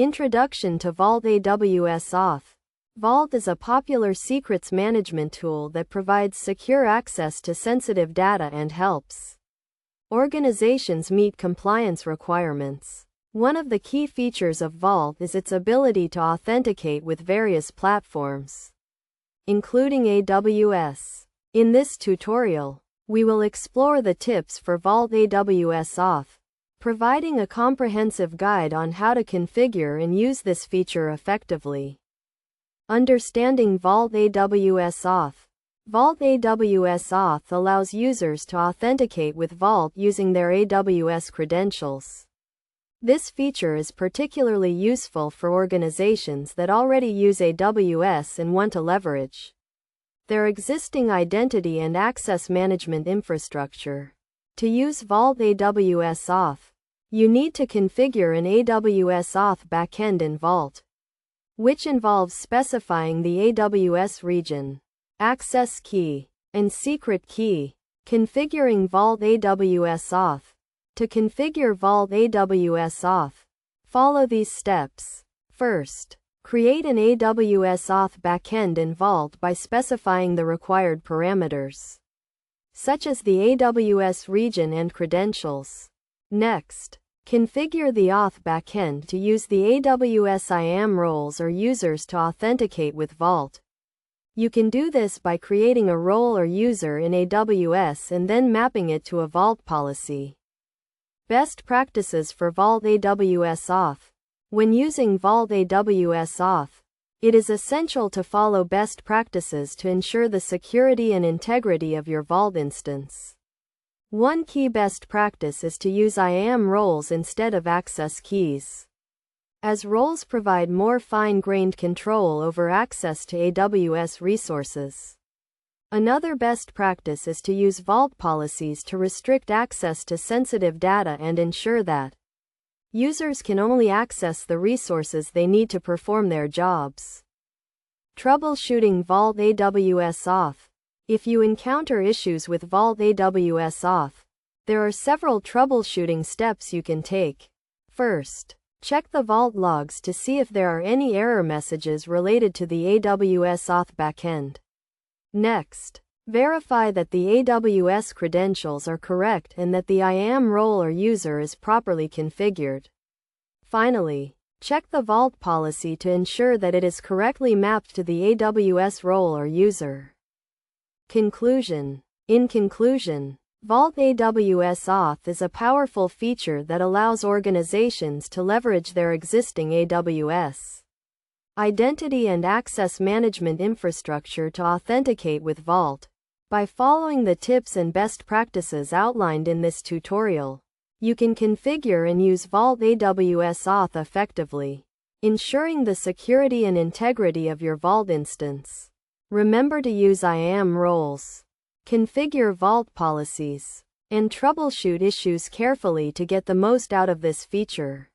Introduction to Vault AWS Auth. Vault is a popular secrets management tool that provides secure access to sensitive data and helps organizations meet compliance requirements. One of the key features of Vault is its ability to authenticate with various platforms, including AWS. In this tutorial, we will explore the tips for Vault AWS Auth, providing a comprehensive guide on how to configure and use this feature effectively. Understanding Vault AWS Auth. Vault AWS Auth allows users to authenticate with Vault using their AWS credentials. This feature is particularly useful for organizations that already use AWS and want to leverage their existing identity and access management infrastructure. To use Vault AWS Auth, you need to configure an AWS Auth backend in Vault, which involves specifying the AWS region, access key, and secret key. Configuring Vault AWS Auth. To configure Vault AWS Auth, follow these steps. First, create an AWS Auth backend in Vault by specifying the required parameters, such as the AWS region and credentials. Next, configure the Auth backend to use the AWS IAM roles or users to authenticate with Vault. You can do this by creating a role or user in AWS and then mapping it to a Vault policy. Best practices for Vault AWS Auth. When using Vault AWS Auth, it is essential to follow best practices to ensure the security and integrity of your Vault instance. One key best practice is to use IAM roles instead of access keys, as roles provide more fine-grained control over access to AWS resources. Another best practice is to use Vault policies to restrict access to sensitive data and ensure that users can only access the resources they need to perform their jobs. Troubleshooting Vault AWS Auth. If you encounter issues with Vault AWS Auth, there are several troubleshooting steps you can take. First, check the Vault logs to see if there are any error messages related to the AWS Auth backend. Next, verify that the AWS credentials are correct and that the IAM role or user is properly configured. Finally, check the Vault policy to ensure that it is correctly mapped to the AWS role or user. Conclusion. In conclusion, Vault AWS Auth is a powerful feature that allows organizations to leverage their existing AWS identity and access management infrastructure to authenticate with Vault. By following the tips and best practices outlined in this tutorial, you can configure and use Vault AWS Auth effectively, ensuring the security and integrity of your Vault instance. Remember to use IAM roles, configure Vault policies, and troubleshoot issues carefully to get the most out of this feature.